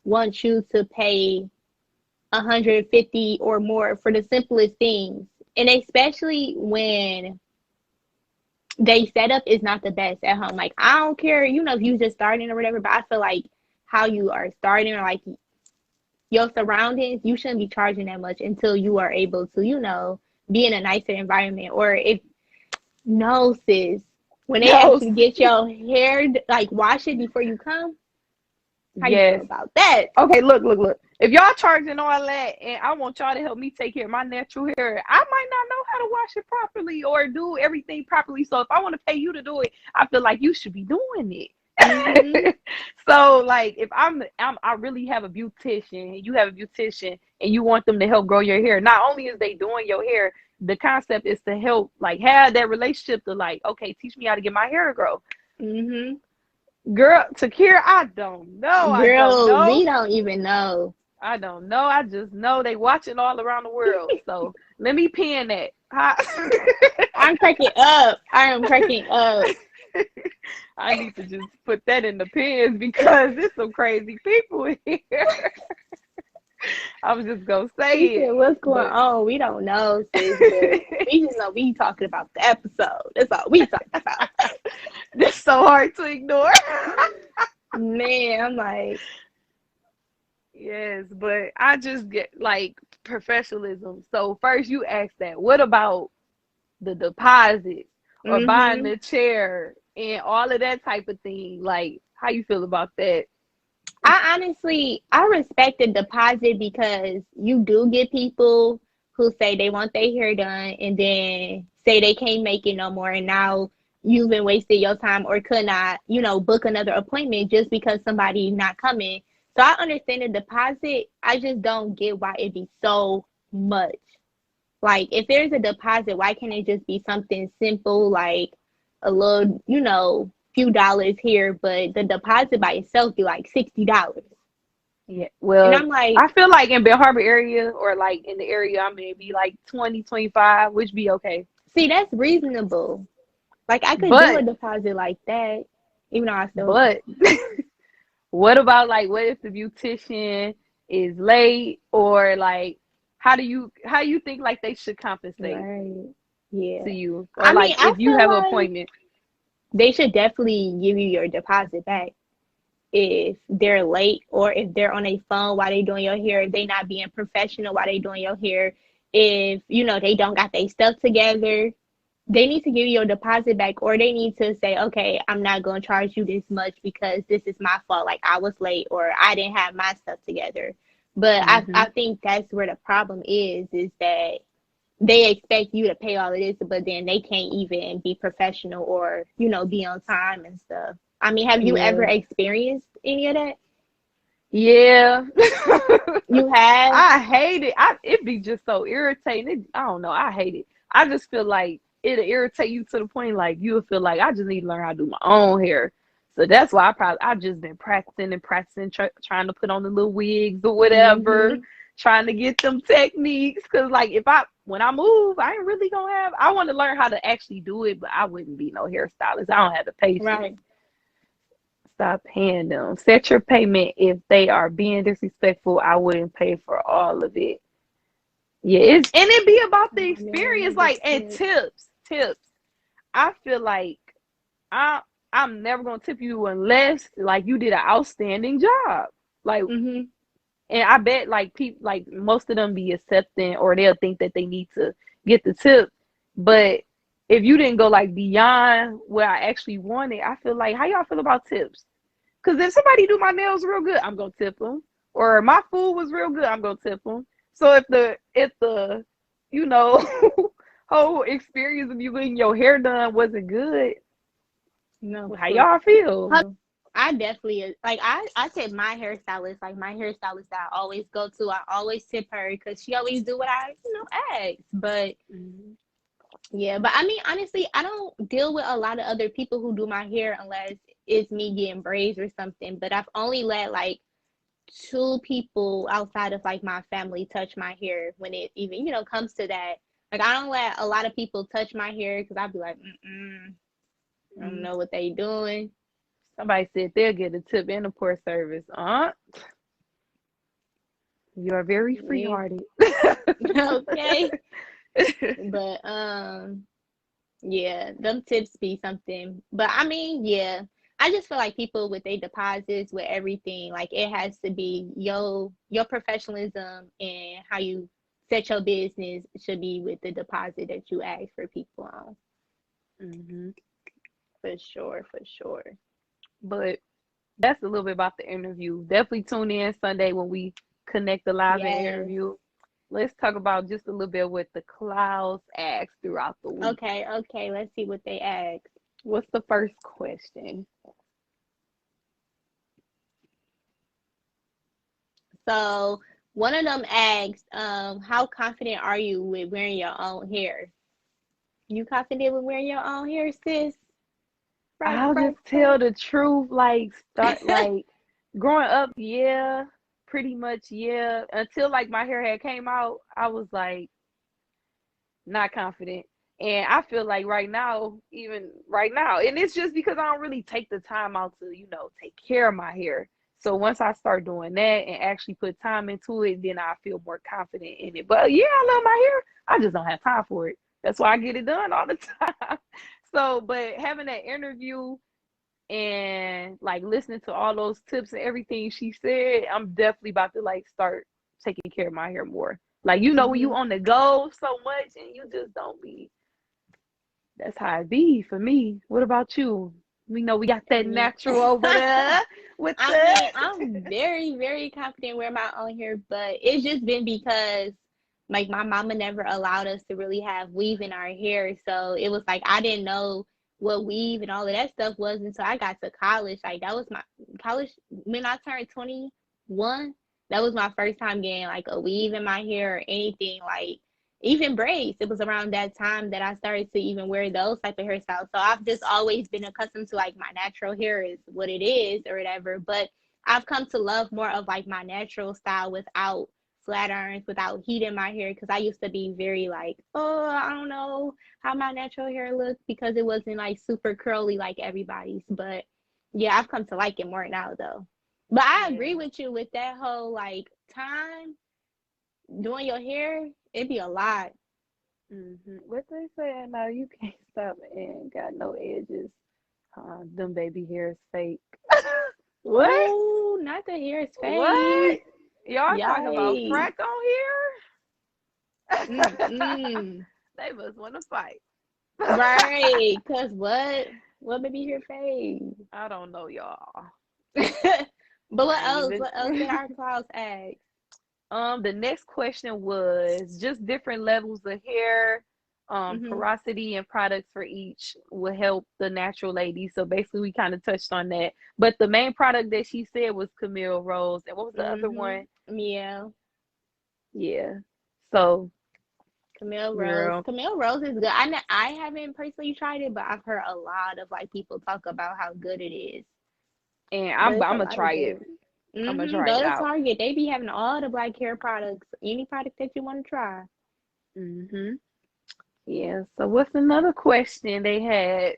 want you to pay $150 or more for the simplest things. And especially when they setup is not the best at home. Like, I don't care, if you just starting or whatever, but I feel like how you are starting or like your surroundings, you shouldn't be charging that much until you are able to, be in a nicer environment. Or sis, when they actually get your hair, like, wash it before you come. How you feel about that? Okay, look. If y'all charging all that and I want y'all to help me take care of my natural hair, I might not know how to wash it properly or do everything properly. So if I want to pay you to do it, I feel like you should be doing it. So like if I really have a beautician and you have a beautician and you want them to help grow your hair, not only is they doing your hair, the concept is to help, like, have that relationship to, like, okay, teach me how to get my hair to grow. Girl, Takira, I don't know. Girl, we don't even know. I don't know. I just know they watching all around the world. So let me pin that. I'm cracking up. I am cracking up. I need to just put that in the pins because there's some crazy people in here. I was just gonna say it. What's going on? We don't know, sis. We just know we talking about the episode. That's all we talking about. That's so hard to ignore. Man, I'm like, yes, but I just get like professionalism. So first you ask that. What about the deposit or buying the chair and all of that type of thing? Like, how you feel about that? I respect the deposit because you do get people who say they want their hair done and then say they can't make it no more, and now you've been wasting your time or could not, book another appointment just because somebody not coming. So I understand the deposit. I just don't get why it be so much. Like, if there's a deposit, why can't it just be something simple, like a little, few dollars here, but the deposit by itself be like $60. Yeah, well, and I'm like, I feel like in Bell Harbor area or like in the area I'm in, be like 20, 25, which be okay. See, that's reasonable. Like, I could do a deposit like that, even though I still. But what about, like, what if the beautician is late, or like, how do you think like they should compensate to you, or if you have an appointment? They should definitely give you your deposit back if they're late, or if they're on a phone while they doing your hair, if they not being professional while they doing your hair, if they don't got their stuff together, they need to give you your deposit back, or they need to say, okay, I'm not going to charge you this much because this is my fault, like I was late or I didn't have my stuff together. But I think that's where the problem is that they expect you to pay all of this, but then they can't even be professional or, be on time and stuff. I mean, have you ever experienced any of that? Yeah. You have? I hate it. It be just so irritating. I don't know. I hate it. I just feel like it'll irritate you to the point like you'll feel like I just need to learn how to do my own hair. So that's why I've just been practicing, trying to put on the little wigs or whatever, trying to get them techniques. Cause like when I move, I ain't really gonna have. I want to learn how to actually do it, but I wouldn't be no hairstylist. I don't have the patience. Right. Stop paying them. Set your payment. If they are being disrespectful, I wouldn't pay for all of it. Yeah, it be about the experience, and tips. I feel like I'm never gonna tip you unless like you did an outstanding job. Like And I bet like people, like most of them be accepting, or they'll think that they need to get the tip. But if you didn't go like beyond where I actually wanted, I feel like, how y'all feel about tips? Because if somebody do my nails real good, I'm gonna tip them. Or my food was real good, I'm gonna tip them. So if the you know whole experience of you getting your hair done wasn't good, No, how y'all feel? I definitely like I tip my hairstylist, like my hairstylist that I always go to. I always tip her because she always do what I ask. But yeah, but I mean honestly, I don't deal with a lot of other people who do my hair unless it's me getting braids or something. But I've only let like 2 people outside of like my family touch my hair when it even comes to that. Like I don't let a lot of people touch my hair because I'd be like, I don't know what they doing. Somebody said they'll get a tip and a poor service. You are very free-hearted. Okay. But yeah, them tips be something. But I mean, yeah, I just feel like people with their deposits, with everything, like it has to be your professionalism and how you set your business should be with the deposit that you ask for people on. For sure. But that's a little bit about the interview. Definitely tune in Sunday when we connect the live and interview. Let's talk about just a little bit what the clouds asked throughout the week. Okay, let's see what they asked. What's the first question? So one of them asked, how confident are you with wearing your own hair? You confident with wearing your own hair, sis? I'll just tell the truth. Like growing up, yeah, pretty much, yeah. Until like my hair had came out, I was like not confident. And I feel like right now, and it's just because I don't really take the time out to, take care of my hair. So once I start doing that and actually put time into it, then I feel more confident in it. But yeah, I love my hair. I just don't have time for it. That's why I get it done all the time. So, but having that interview and like listening to all those tips and everything she said, I'm definitely about to like start taking care of my hair more. Like, when you on the go so much and you just don't be, that's how it be for me. What about you? We know we got that natural over there. I'm very, very confident wearing my own hair, but it's just been because like my mama never allowed us to really have weave in our hair. So it was like I didn't know what weave and all of that stuff was until I got to college. Like that was my college when I turned 21. That was my first time getting like a weave in my hair or anything, like even braids. It was around that time that I started to even wear those type of hairstyles. So I've just always been accustomed to like my natural hair is what it is or whatever. But I've come to love more of like my natural style without flat irons, without heat in my hair, because I used to be very like, I don't know how my natural hair looked because it wasn't like super curly like everybody's. But yeah, I've come to like it more now though. But I agree with you with that whole like time doing your hair, it'd be a lot. What they say now, you can't stop and got no edges. Them baby hairs fake. What? Oh, not the hair is fake. What? Y'all talking about frack on here? They must want to fight. Right, cause what baby hair fake? I don't know, y'all. But what else did our clouds ask? The next question was just different levels of hair, porosity and products for each will help the natural lady. So basically we kind of touched on that. But the main product that she said was Camille Rose. And what was the other one? Yeah. So Camille Rose. Camille Rose is good. I haven't personally tried it, but I've heard a lot of like people talk about how good it is. And I'm gonna try it. I'm gonna try Go it to out. Target. They be having all the black hair products. Any product that you want to try. Yeah. So what's another question they had?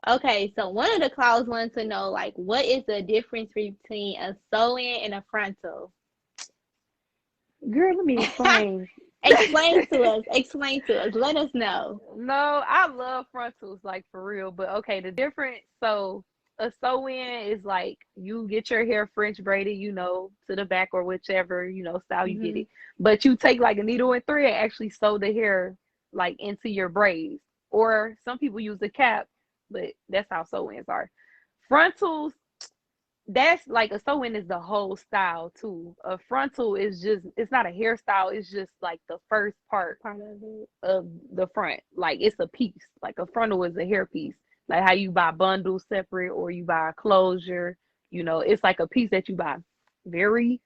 Okay, so one of the clouds wanted to know like what is the difference between a sew-in and a frontal? Girl, let me explain. Explain to us. Let us know. No, I love frontals, like for real. But okay, the difference. So a sew-in is like you get your hair French braided, you know, to the back or whichever, you know, style you get Mhm. it. But you take like a needle and thread and actually sew the hair like into your braids. Or some people use a cap, but that's how sew-ins are. Frontals, that's like a sew-in is the whole style too. A frontal is just, it's not a hairstyle, it's just like the first part Part of it. of the front. Like it's a piece. Like a frontal is a hair piece. Like how you buy bundles separate or you buy a closure. You know, it's like a piece that you buy very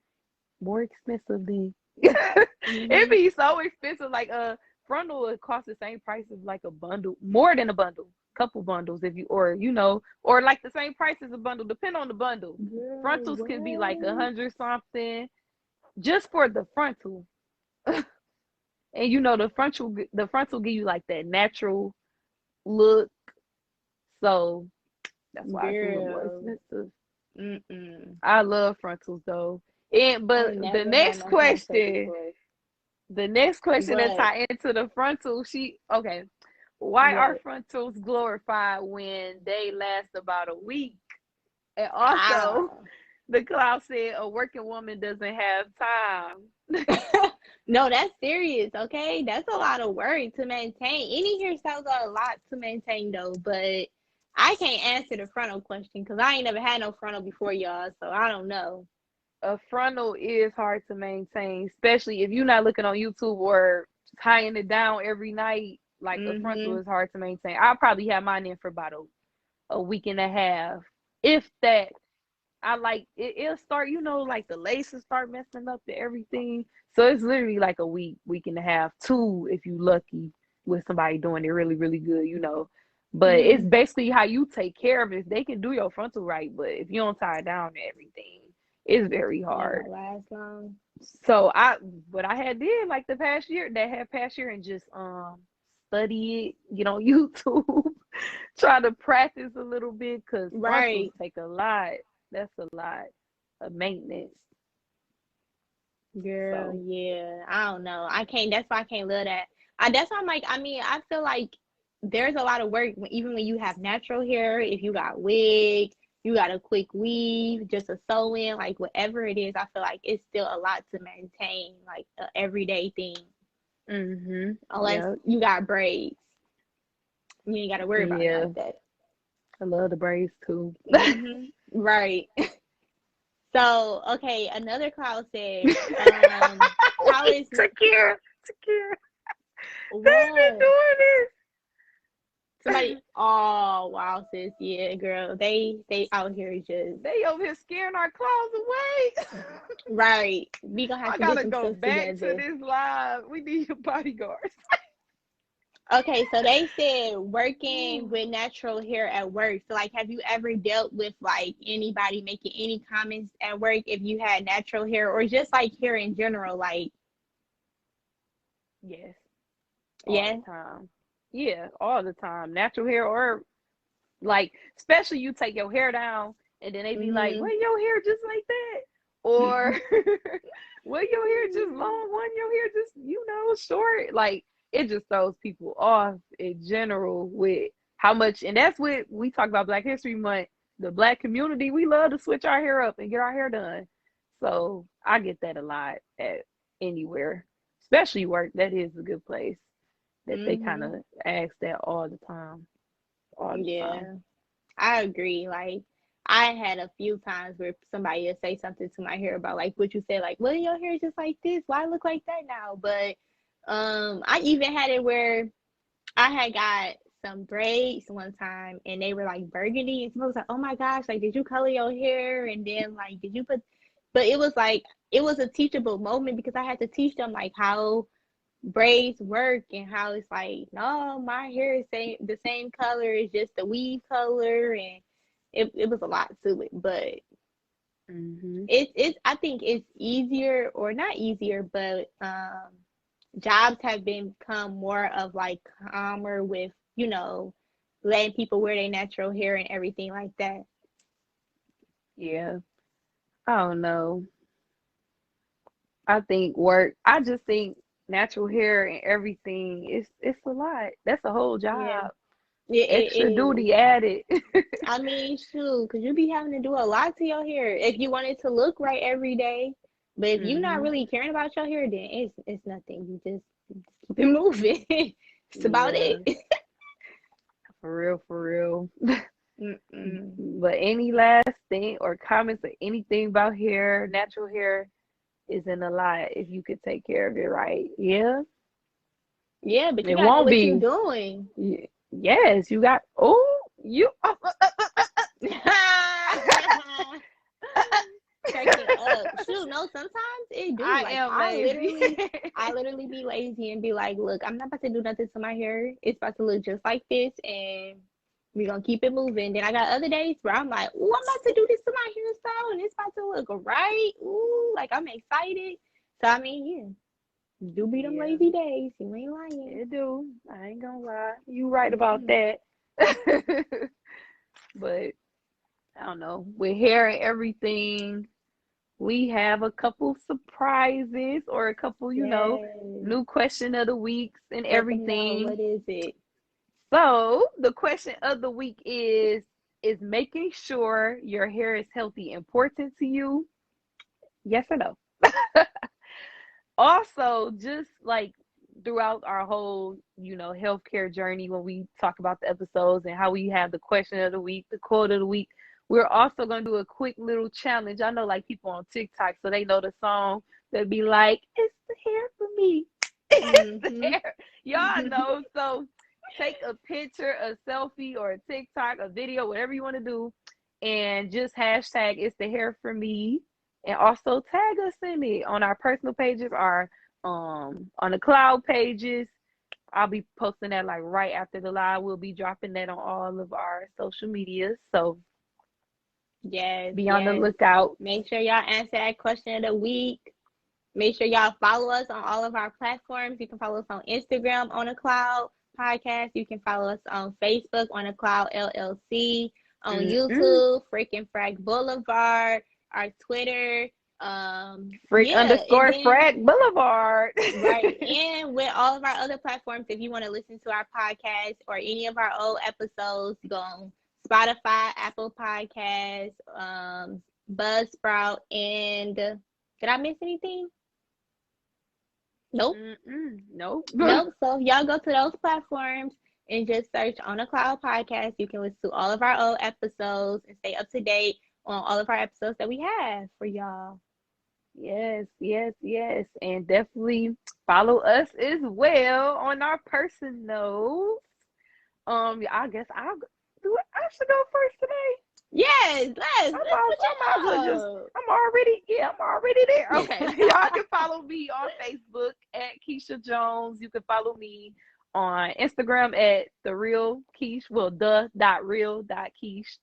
more expensively. It Mhm. be so expensive. Like a frontal would cost the same price as like a bundle, more than a bundle, couple bundles if you, or you know, or like the same price as a bundle, depend on the bundle. Girl, Frontals can be like what? 100 something just for the frontal. And you know the frontal give you like that natural look. So that's why it's a little more Girl. expensive. Mm-mm. I love frontals though. And I but the never had next no frontal question, before. the next question that What? tie into the frontal, okay. Why are What? frontals glorified when they last about a week? And also, How? the cloud said a working woman doesn't have time. No, that's serious, okay? That's a lot of work to maintain. Any hairstyles are a lot to maintain though, but I can't answer the frontal question because I ain't never had no frontal before y'all, so I don't know. A frontal is hard to maintain, especially if you're not looking on YouTube or tying it down every night. Like a frontal Mm-hmm. is hard to maintain. I'll probably have mine in for about a week and a half, if that. I like it, it'll start, you know, like the laces start messing up and everything. So it's literally like a week and a half, two if you lucky with somebody doing it really, really good, you know. But it's Mm-hmm. basically how you take care of it. They can do your frontal right, but if you don't tie it down and everything, it's very It ain't hard. gonna last long. So what I had did like the past year and just study it, get on YouTube, try to practice a little bit because frontals Right. take a lot. That's a lot of maintenance. Girl, So yeah. I don't know. I can't, that's why I can't love that. That's why I'm like, I mean, I feel like there's a lot of work even when you have natural hair, if you got wig, you got a quick weave, just a sew in, like whatever it is, I feel like it's still a lot to maintain, like a everyday thing. Unless yeah, you got braids. You ain't gotta worry about it yeah. like that. I love the braids too. Right. So, okay, another cloud said, how Wait, is Takira, they've been what? doing this. Somebody, oh wow, sis, yeah, girl, they out here just They over here scaring our claws away. right. We gonna have I to get gotta some go stuff back to together. this live. We need your bodyguards. Okay, so they said working with natural hair at work. So, like, have you ever dealt with like anybody making any comments at work if you had natural hair, or just like hair in general? Like, Yes, all yeah. the time. Yeah, all the time. Natural hair or like, especially you take your hair down and then they be like, Mhm. "Well, your hair just like that," or "Well, your hair just long, one your hair just short." Like it just throws people off in general with how much, and that's what we talk about Black History Month. The Black community, we love to switch our hair up and get our hair done. So I get that a lot at anywhere, especially work. That is a good place that they kind of Mhm. ask that all the time, all the time. Yeah, I agree. Like, I had a few times where somebody would say something to my hair about like what you said, like, well, your hair is just like this. Why it look like that now? But I even had it where I had got some braids one time and they were like burgundy and someone was like, oh my gosh, like did you color your hair? And then like did you put, but it was like it was a teachable moment because I had to teach them like how braids work and how it's like, no, my hair is the same color, it's just the weave color, and it was a lot to it. But Hmm. it's I think it's easier, or not easier, but jobs have become more of like calmer with, letting people wear their natural hair and everything like that. Yeah, I don't know. I just think natural hair and everything it's a lot. That's a whole Yeah. job. Yeah, Extra it is. duty added. I mean, shoot, because you be having to do a lot to your hair if you want it to look right every day. But if you're not Hmm. really caring about your hair, then it's nothing. You just keep it moving. It's about Yeah, it. for real, for real. Mm-mm. But any last thing or comments or anything about hair, natural hair isn't a lot if you could take care of it right. Yeah, Yeah, but you it gotta know won't what you're be. doing. Yes, you got. Oh, you. Cracking up. Shoot, no, sometimes it do. I Like am I lazy. literally be lazy and be like, look, I'm not about to do nothing to my hair. It's about to look just like this, and we're gonna keep it moving. Then I got other days where I'm like, ooh, I'm about to do this to my hairstyle, and it's about to look right. Ooh, like I'm excited. So I mean, yeah, do be them Yeah, lazy days. You ain't lying. it do. I ain't gonna lie. You right about Mm-mm. that. But I don't know. With hair and everything, we have a couple surprises or a couple, Yes. new question of the weeks and Let them know everything. what is it. So the question of the week is making sure your hair is healthy important to you? Yes or no? Also, just like throughout our whole, healthcare journey, when we talk about the episodes and how we have the question of the week, the quote of the week, we're also going to do a quick little challenge. I know like people on TikTok, so they know the song. They'll be like, it's the hair for me. It's the Mm-hmm. hair. Y'all know. So take a picture, a selfie, or a TikTok, a video, whatever you want to do, and just hashtag it's the hair for me. And also tag us in it on our personal pages, our on the cloud pages. I'll be posting that like right after the live. We'll be dropping that on all of our social medias. So Yes, be on the yes. lookout. Make sure y'all answer that question of the week. Make sure y'all follow us on all of our platforms. You can follow us on Instagram on the Cloud Podcast. You can follow us on Facebook on the Cloud LLC, on Mm-mm. YouTube, Freaking Frag Boulevard, our Twitter. Freak Yeah, and underscore then Frag Boulevard. right, and with all of our other platforms, if you want to listen to our podcast or any of our old episodes, go on Spotify, Apple Podcasts, Buzzsprout, and did I miss anything? Nope. Nope. Nope. So if y'all go to those platforms and just search On a Cloud Podcast, you can listen to all of our old episodes and stay up to date on all of our episodes that we have for y'all. Yes, yes, yes. And definitely follow us as well on our personals. I guess I'll do it. I should go first today. Yes, let's I'm already there. Okay. Y'all can follow me on Facebook at Keisha Jones. You can follow me on Instagram at the real Keish. Well, the.real.keish.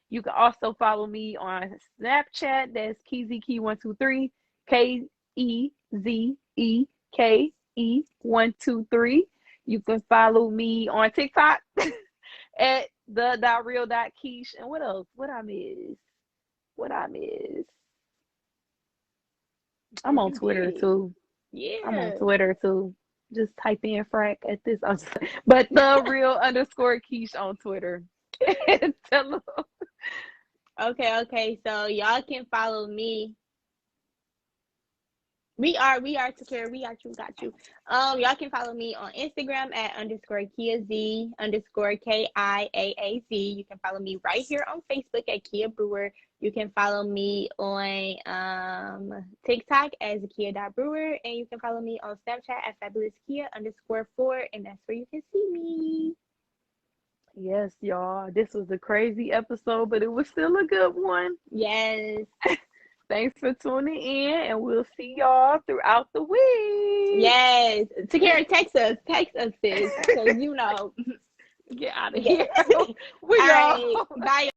You can also follow me on Snapchat. That's KeeZeke123. KeeZeke123. You can follow me on TikTok at the.real.keish. And what else? What I miss? I'm on Twitter too. I'm on Yeah. Twitter too. Just type in frack at this. But the real underscore Keish on Twitter. Tell them. Okay. So y'all can follow me. We are Takira. We got you. Y'all can follow me on Instagram at _KiaZ_KIAAZ. You can follow me right here on Facebook at Kia Brewer. You can follow me on TikTok as Kia.Brewer, and you can follow me on Snapchat at FabulousKia_4, and that's where you can see me. Yes, y'all. This was a crazy episode, but it was still a good one. Yes. Thanks for tuning in, and we'll see y'all throughout the week. Yes. Takira, text us, sis, because Get out of here. All right. Bye.